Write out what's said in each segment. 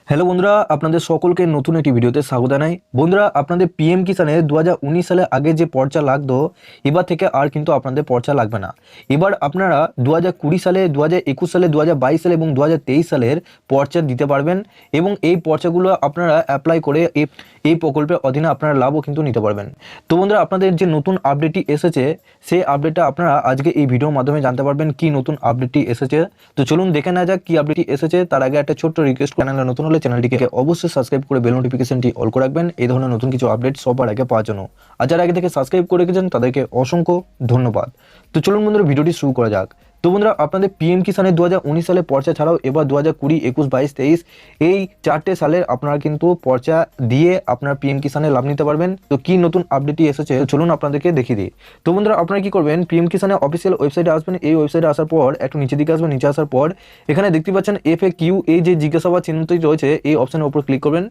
Hello বন্ধুরা, আপনাদের সকলকে নতুন একটি ভিডিওতে স্বাগত জানাই। বন্ধুরা, আপনাদের পিএম কিষানে 2019 সালে আগে যে পর্চা লাগতো, এবার থেকে আর কিন্তু আপনাদের পর্চা লাগবে না। এবার আপনারা 2020 সালে, 2021 সালে, 2022 সালে এবং 2023 সালের পর্চা দিতে পারবেন এবং এই পর্চাগুলো আপনারা অ্যাপ্লাই করে এই প্রকল্পের অধীনে আপনারা লাভও কিন্তু নিতে পারবেন। তো বন্ধুরা, আপনাদের যে নতুন আপডেটটি এসেছে সেই আপডেটটা আপনারা আজকে এই ভিডিওর মাধ্যমে জানতে পারবেন কি নতুন আপডেটটি এসেছে। তো চলুন দেখে নেওয়া যাক কি আপডেটটি এসেছে। তার আগে একটা ছোট্ট রিকোয়েস্ট, চ্যানেলে নতুন হলে চ্যানেলটিকে অবশ্যই সাবস্ক্রাইব করে বেল নোটিফিকেশনটি অল করে রাখবেন এই ধরনের নতুন কিছু আপডেট সবার আগে পাওয়ার জন্য। আর যারা আগে থেকে সাবস্ক্রাইব করে রেখেছেন তাদেরকে অসংখ্য ধন্যবাদ। তো চলুন বন্ধুরা, ভিডিওটি শুরু করা যাক। তো বন্ধুরা, আপনাদের পিএম কিষানে 2019 সালে পর্চা ছাড়াও এবার 2020, 21, 22, 23 এই 4টে সালের আপনারা কিন্তু পর্চা দিয়ে আপনার পিএম কিষানে লাভ নিতে পারবেন। তো কি নতুন আপডেটটি এসেছে চলুন আপনাদেরকে দেখিয়ে দিই। তো বন্ধুরা, আপনারা কি করবেন, পিএম কিষানে অফিসিয়াল ওয়েবসাইটে আসবেন। এই ওয়েবসাইটে আসার পর একটু নিচের দিকে আসবেন। নিচে আসার পর এখানে দেখতে পাচ্ছেন FAQ, এই যে জিজ্ঞাসাবাদ চিহ্নটি রয়েছে এই অপশনের উপর ক্লিক করবেন।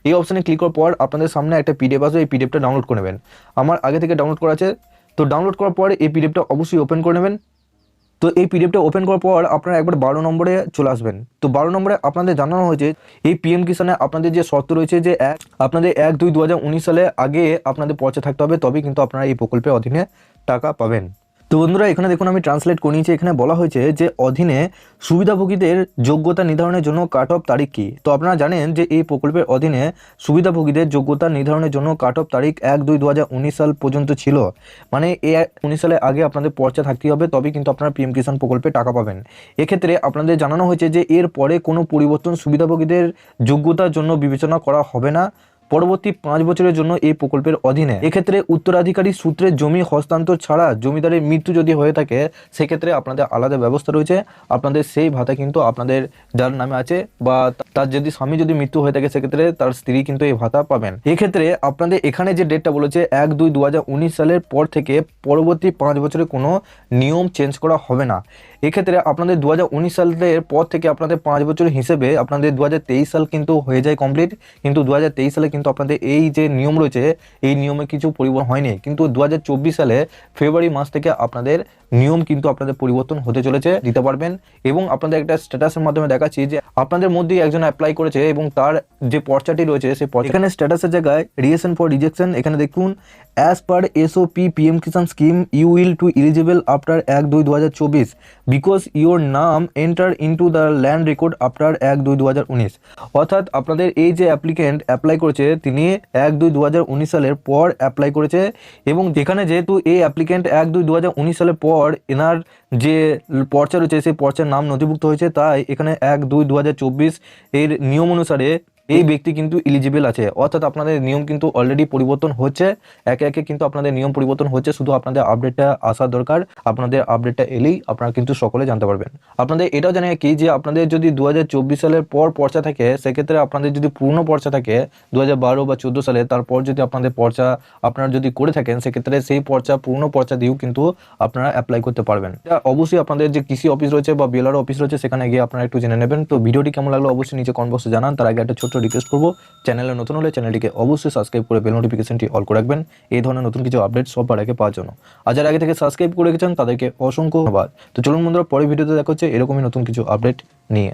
এই অপশনে ক্লিক করার পর আপনাদের সামনে একটা PDF আসবে। এই PDFটা ডাউনলোড করে নেবেন। আমার আগে থেকে ডাউনলোড করা আছে। তো ডাউনলোড করার পর এই PDFটা অবশ্যই ওপেন করে নেবেন। তো এই PDFটা ওপেন করার পর আপনারা একবার 12 নম্বরে চলে আসবেন। তো 12 নম্বরে আপনাদের জানানো হয়েছে এই পিএম কিষানে আপনাদের যে শর্ত রয়েছে যে আপনাদের 1-2-2019 সালে আগে আপনাদের পর্চা থাকতে হবে, তবেই কিন্তু আপনারা এই প্রকল্পের অধীনে টাকা পাবেন। তো বন্ধুরা, এখানে দেখুন আমি ট্রান্সলেট করে নিয়েছি। এখানে বলা হয়েছে যে অধীনে সুবিধাভোগীদের যোগ্যতা নির্ধারণের জন্য কাট অফ তারিখ কী। তো আপনারা জানেন যে এই প্রকল্পের অধীনে সুবিধাভোগীদের যোগ্যতা নির্ধারণের জন্য কাট অফ তারিখ 1-2-2019 সাল পর্যন্ত ছিল। মানে এই 19 সালে আগে আপনাদের পর্চা থাকতেই হবে, তবেই কিন্তু আপনারা পিএম কিষাণ প্রকল্পে টাকা পাবেন। এক্ষেত্রে আপনাদের জানানো হয়েছে যে এর পরে কোনো পরিবর্তন সুবিধাভোগীদের যোগ্যতার জন্য বিবেচনা করা হবে না পরবর্তী 5 বছরের জন্য এই প্রকল্পের অধীনে। এক্ষেত্রে উত্তরাধিকারী সূত্রে জমি হস্তান্তর ছাড়া জমিদারের মৃত্যু যদি হয়ে থাকে সেক্ষেত্রে আপনাদের আলাদা ব্যবস্থা রয়েছে। আপনাদের সেই ভাতা কিন্তু আপনাদের যার নামে আছে বা তার যদি স্বামী যদি মৃত্যু হয়ে থাকে সেক্ষেত্রে তার স্ত্রী কিন্তু এই ভাতা পাবেন। এক্ষেত্রে আপনাদের এখানে যে ডেটটা বলেছে 1-2-2019 সালের পর থেকে পরবর্তী 5 বছরে কোনো নিয়ম চেঞ্জ করা হবে না। এক্ষেত্রে আপনাদের 2019 সালের পর থেকে আপনাদের 5 বছর হিসেবে আপনাদের 2023 সাল কিন্তু হয়ে যায় কমপ্লিট। কিন্তু 2023 সালে কিন্তু আপনাদের এই যে নিয়ম রয়েছে এই নিয়মে কিছু পরিবর্তন হয়নি। কিন্তু 2024 সালে ফেব্রুয়ারি মাস থেকে আপনাদের নিয়ম কিন্তু আপনাদের পরিবর্তন হতে চলেছে, দিতে পারবেন। এবং আপনাদের একটা স্ট্যাটাসের মাধ্যমে দেখাচ্ছি যে আপনাদের মধ্যেই একজন অ্যাপ্লাই করেছে এবং তার যে পর্চাটি রয়েছে সেই এখানে স্ট্যাটাসের জায়গায় রিজেকশন ফর রিজেকশন এখানে দেখুন as per SOP PM Kisan scheme you will to eligible after 1-2-2024 because your নাম enter into the land record after 1-2-2019। অর্থাৎ আপনাদের এই যে অ্যাপ্লিকেন্ট অ্যাপ্লাই করেছে তিনি 1-2-2019 সালের পর অ্যাপ্লাই করেছে এবং যেখানে যেহেতু এই অ্যাপ্লিকেন্ট 1-2-2019 সালের পর এনার যে পর্চা রয়েছে সেই পর্চার নাম নথিভুক্ত হয়েছে, তাই এখানে 1-2-2024 এর নিয়ম অনুসারে এই ব্যক্তি কিন্তু এলিজিবল আছে। অর্থাৎ আপনাদের নিয়ম কিন্তু অলরেডি পরিবর্তন হচ্ছে, একে একে কিন্তু আপনাদের নিয়ম পরিবর্তন হচ্ছে। শুধু আপনাদের আপডেটটা আসা দরকার। আপনাদের আপডেটটা এলেই আপনারা কিন্তু সকলে জানতে পারবেন। আপনাদের এটাও জানেন কি যে আপনাদের যদি 2024 সালের পর পর্চা থাকে সেক্ষেত্রে আপনাদের যদি পূর্ণ পর্চা থাকে 2012 বা 14 সালে, তারপর যদি আপনাদের পর্চা আপনারা যদি করে থাকেন সেক্ষেত্রে সেই পর্চা পূর্ণ পর্চা দিয়েও কিন্তু আপনারা অ্যাপ্লাই করতে পারবেন। এটা অবশ্যই আপনাদের যে কৃষি অফিস রয়েছে বা BLRO অফিস রয়েছে সেখানে গিয়ে আপনারা একটু জেনে নেবেন। তো ভিডিওটি কেমন লাগলো অবশ্যই নিচে কমেন্ট বক্সে জানান। তার আগে একটা ছোট্ট রিকোয়েস্ট করবো, চ্যানেলে নতুন হলে চ্যানেলটিকে অবশ্যই সাবস্ক্রাইব করে বেল নোটিফিকেশনটি অল করে রাখবেন এই ধরনের নতুন কিছু আপডেট সবার আগে পাওয়ার জন্য। আর যারা আগে থেকে সাবস্ক্রাইব করে রেখেছেন তাদেরকে অসংখ্য ধন্যবাদ। তো চলুন বন্ধুরা, পরের ভিডিওতে দেখা হচ্ছে এরকমই নতুন কিছু আপডেট নিয়ে।